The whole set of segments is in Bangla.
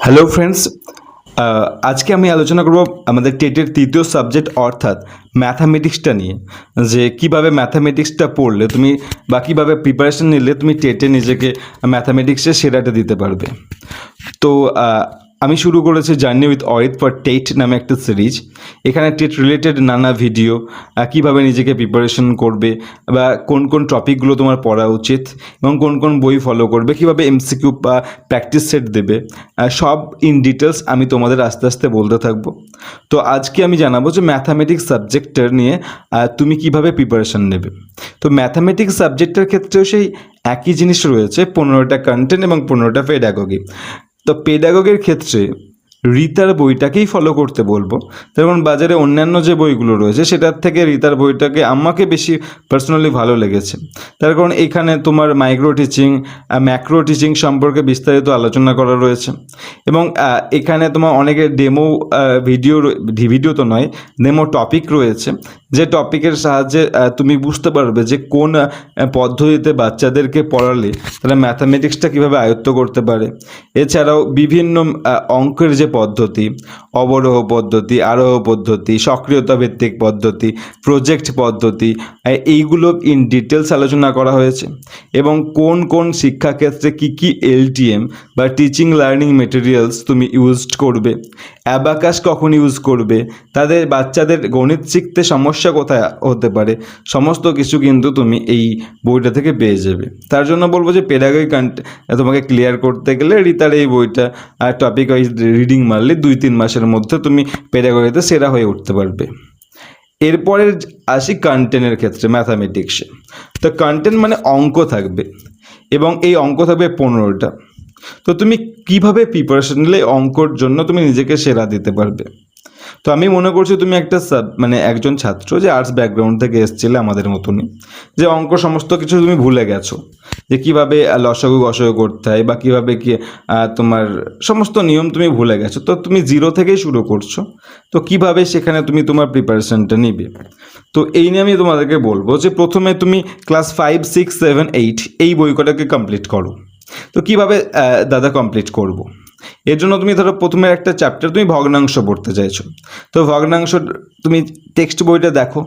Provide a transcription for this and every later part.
হ্যালো ফ্রেন্ডস, আজকে আমি আলোচনা করব আমাদের টেটের তৃতীয় সাবজেক্ট অর্থাৎ ম্যাথামেটিক্সটা নিয়ে। যে কিভাবে ম্যাথামেটিক্সটা পড়লে তুমি বা কীভাবে প্রিপারেশন নিলে তুমি টেটে নিজেকে ম্যাথামেটিক্সে সেরাটা দিতে পারবে। তো আমি শুরু করেছি জার্নি উইথ অরিত ফর টেট নামে একটা সিরিজ। এখানে টেট রিলেটেড নানা ভিডিও, কীভাবে নিজেকে প্রিপারেশন করবে বা কোন কোন টপিকগুলো তোমার পড়া উচিত এবং কোন কোন বই ফলো করবে, কীভাবে এমসিকিউ বা প্র্যাকটিস সেট দেবে, সব ইন ডিটেলস আমি তোমাদের আস্তে আস্তে বলতে থাকবো। তো আজকে আমি জানাবো যে ম্যাথামেটিক্স সাবজেক্টটার নিয়ে তুমি কিভাবে প্রিপারেশন নেবে। তো ম্যাথামেটিক্স সাবজেক্টের ক্ষেত্রেও সেই একই জিনিস রয়েছে, 15টা কন্টেন্ট এবং 15টা পেডাগোগি। তো পেডাগোগের ক্ষেত্রে রিতার বইটাকেই ফলো করতে বলবো, যেমন বাজারে অন্যান্য যে বইগুলো রয়েছে সেটার থেকে রিতার বইটাকে আমাকে বেশি পার্সোনালি ভালো লেগেছে। তার কারণ এখানে তোমার মাইক্রো টিচিং, ম্যাক্রো টিচিং সম্পর্কে বিস্তারিত আলোচনা করা রয়েছে এবং এখানে তোমার অনেকের ডেমো ভিডিও তো নয়, ডেমো টপিক রয়েছে, যে টপিকের সাহায্যে তুমি বুঝতে পারবে যে কোন পদ্ধতিতে বাচ্চাদেরকে পড়ালে তারা ম্যাথামেটিক্সটা কীভাবে আয়ত্ত করতে পারে। এছাড়াও বিভিন্ন অঙ্কের যে পদ্ধতি, অবরোহ পদ্ধতি, আরোহ পদ্ধতি, সক্রিয়তা ভিত্তিক পদ্ধতি, প্রজেক্ট পদ্ধতি, এইগুলো ইন ডিটেলস আলোচনা করা হয়েছে এবং কোন কোন শিক্ষাক্ষেত্রে কী কী এলটিএম বা টিচিং লার্নিং মেটেরিয়ালস তুমি ইউজ করবে, অ্যাবাকাস কখন ইউজ করবে, তাদের বাচ্চাদের গণিত শিখতে সমস্যা কোথায় হতে পারে, সমস্ত কিছু কিন্তু তুমি এই বইটা থেকে পেয়ে যাবে। তার জন্য বলবো যে পেডাগোগি তোমাকে ক্লিয়ার করতে গেলে রিতার এই বইটা টপিক ওয়াইজ রিডিং মারলে 2-3 মাসের মধ্যে তুমি পেডাগোগিতে সেরা হয়ে উঠতে পারবে। এরপরে আসি কন্টেন্টের ক্ষেত্রে ম্যাথামেটিক্সে। তো কন্টেন্ট মানে অঙ্ক থাকবে এবং এই অঙ্ক থাকবে 15টা। তো তুমি কিভাবে প্রিপারেশন নিলে অঙ্কর জন্য তুমি নিজেকে সেরা দিতে পারবে। তো আমি মনে করছি তুমি একটা একজন ছাত্র যে আর্টস ব্যাকগ্রাউন্ড থেকে এসেছিলে আমাদের মতনই, যে অঙ্ক সমস্ত কিছু তুমি ভুলে গেছো, যে কীভাবে লসাগু গসাগু করতে হয় বা কীভাবে কি তোমার সমস্ত নিয়ম তুমি ভুলে গেছো। তো তুমি জিরো থেকেই শুরু করছো, তো কিভাবে সেখানে তুমি তোমার প্রিপারেশনটা নিবে। তো এই নিয়ে আমি তোমাদেরকে বলবো যে প্রথমে তুমি ক্লাস 5, 6, 7, 8 এই বই কটাকে কমপ্লিট করো। তো কীভাবে দাদা কমপ্লিট করব। এর জন্য তুমি ধরো প্রথমে একটা চ্যাপ্টার তুমি ভগ্নাংশ পড়তে চাইছো, তো ভগ্নাংশ তুমি টেক্সট বইটা দেখো,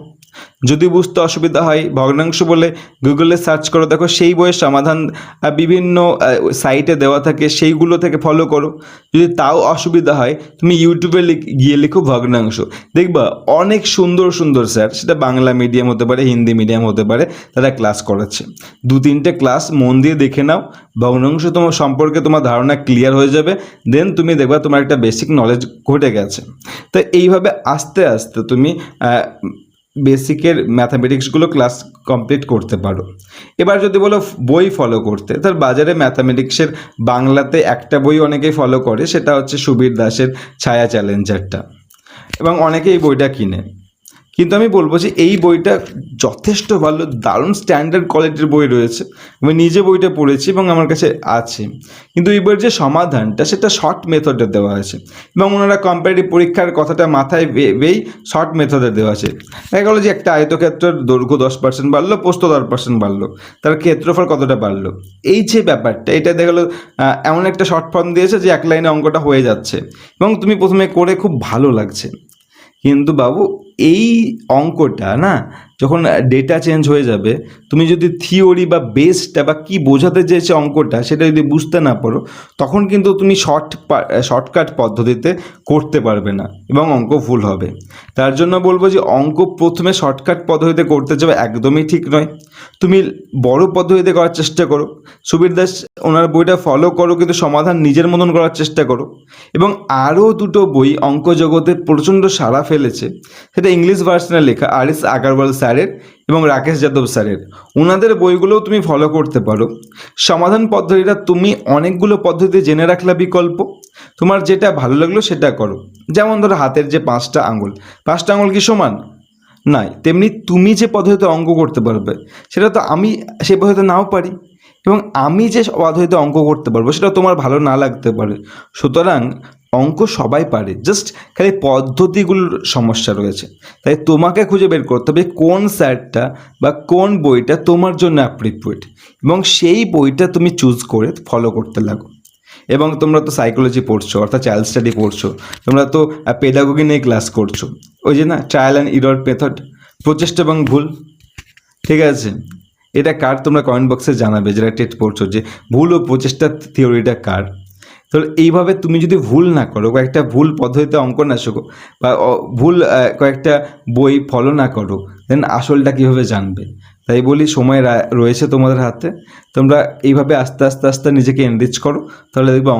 যদি বুঝতে অসুবিধা হয় ভগ্নাংশ বলে গুগলে সার্চ করো, দেখো সেই বইয়ের সমাধান বিভিন্ন সাইটে দেওয়া থাকে, সেইগুলো থেকে ফলো করো। যদি তাও অসুবিধা হয় তুমি ইউটিউবে গিয়ে লিখো ভগ্নাংশ, দেখবা অনেক সুন্দর সুন্দর স্যার, সেটা বাংলা মিডিয়াম হতে পারে, হিন্দি মিডিয়াম হতে পারে, তারা ক্লাস করাচ্ছে। 2-3টে ক্লাস মন দিয়ে দেখে নাও, ভগ্নাংশ তোমার সম্পর্কে তোমার ধারণা ক্লিয়ার হয়ে যাবে, দেন তুমি দেখবা তোমার একটা বেসিক নলেজ ঘটে গেছে। তো এইভাবে আস্তে আস্তে তুমি বেসিকের ম্যাথামেটিক্সগুলো ক্লাস কমপ্লিট করতে পারো। এবার যদি বলো বই ফলো করতে, তার বাজারে ম্যাথামেটিক্সের বাংলাতে একটা বই অনেকেই ফলো করে, সেটা হচ্ছে সুবীর দাসের ছায়া চ্যালেঞ্জারটা, এবং অনেকে এই বইটা কিনে। কিন্তু আমি বলবো যে এই বইটা যথেষ্ট ভালো, দারুণ স্ট্যান্ডার্ড কোয়ালিটির বই রয়েছে। আমি নিজে বইটা পড়েছি এবং আমার কাছে আছে, কিন্তু এই বইয়ের যে সমাধানটা সেটা শর্ট মেথডে দেওয়া আছে এবং ওনারা কম্পারেটিভ পরীক্ষার কথাটা মাথায় ভেবেই শর্ট মেথডে দেওয়া আছে। দেখা গেলো যে একটা আয়তক্ষেত্রের দৈর্ঘ্য 10% বাড়লো, প্রস্থ 10% বাড়লো, তার ক্ষেত্রফল কতটা বাড়লো, এই যে ব্যাপারটা, এটা দেখা গেলো এমন একটা শর্ট ফর্ম দিয়েছে যে এক লাইনে অঙ্কটা হয়ে যাচ্ছে এবং তুমি প্রথমে করে খুব ভালো লাগছে। কিন্তু বাবু এই অঙ্কটা না, যখন ডেটা চেঞ্জ হয়ে যাবে, তুমি যদি থিওরি বা বেসটা বা কী বোঝাতে চেয়েছে অঙ্কটা সেটা যদি বুঝতে না পারো, তখন কিন্তু তুমি শর্টকাট পদ্ধতিতে করতে পারবে না এবং অঙ্ক ভুল হবে। তার জন্য বলবো যে অঙ্ক প্রথমে শর্টকাট পদ্ধতিতে করতে যাবে একদমই ঠিক নয়, তুমি বড় পদ্ধতিতে করার চেষ্টা করো। সুবীর দাস ওনার বইটা ফলো করো, কিন্তু সমাধান নিজের মতন করার চেষ্টা করো। এবং আরও দুটো বই অঙ্ক জগতে প্রচণ্ড সাড়া ফেলেছে, সেটা ইংলিশ ভার্সনে লেখা আর.এস. আগারওয়াল স্যারের এবং রাকেশ যাদব স্যারের, ওনাদের বইগুলোও তুমি ফলো করতে পারো। সমাধান পদ্ধতিটা তুমি অনেকগুলো পদ্ধতি জেনে রাখলা বিকল্প, তোমার যেটা ভালো লাগলো সেটা করো। যেমন ধরো হাতের যে 5টা আঙুল, 5টা আঙুল কি সমান নয়, তেমনি তুমি যে পদ্ধতিতে অঙ্ক করতে পারবে সেটা তো আমি সেই পদ্ধতিতে নাও পারি, এবং আমি যে পদ্ধতিতে অঙ্ক করতে পারবো সেটা তোমার ভালো না লাগতে পারে। সুতরাং অঙ্ক সবাই পারে, জাস্ট খালি পদ্ধতিগুলোর সমস্যা রয়েছে। তাই তোমাকে খুঁজে বের করতে হবে কোন স্যারটা বা কোন বইটা তোমার জন্য অ্যাপ্রোপ্রিয়েট, এবং সেই বইটা তুমি চুজ করে ফলো করতে লাগো। এবং তোমরা তো সাইকোলজি পড়ছো, অর্থাৎ চাইল্ড স্টাডি পড়ছো, তোমরা তো পেডাগোগি নিয়ে ক্লাস করছো, ওই যে না ট্রায়াল অ্যান্ড ইরর মেথড, প্রচেষ্টা এবং ভুল, ঠিক আছে? এটা কার তোমরা কমেন্ট বক্সে জানাবে যারা টেট পড়ছো, যে ভুল ও প্রচেষ্টার থিওরিটা কার। তো এইভাবে তুমি যদি ভুল না করো, কয়েকটা ভুল পদ্ধতিতে অঙ্ক না শেখো, বা ভুল কয়েকটা বই ফলো না করো, দেন আসলটা কীভাবে জানবে? তাই বলি সময় রয়েছে তোমাদের হাতে, তোমরা এইভাবে আস্তে আস্তে আস্তে নিজেকে এনরিচ করো, তাহলে দেখবে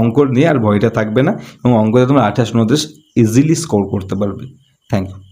অঙ্ক নিয়ে আর ভয়টা থাকবে না, এবং অঙ্কতে তোমরা 28 29 ইজিলি স্কোর করতে পারবে। Thank you.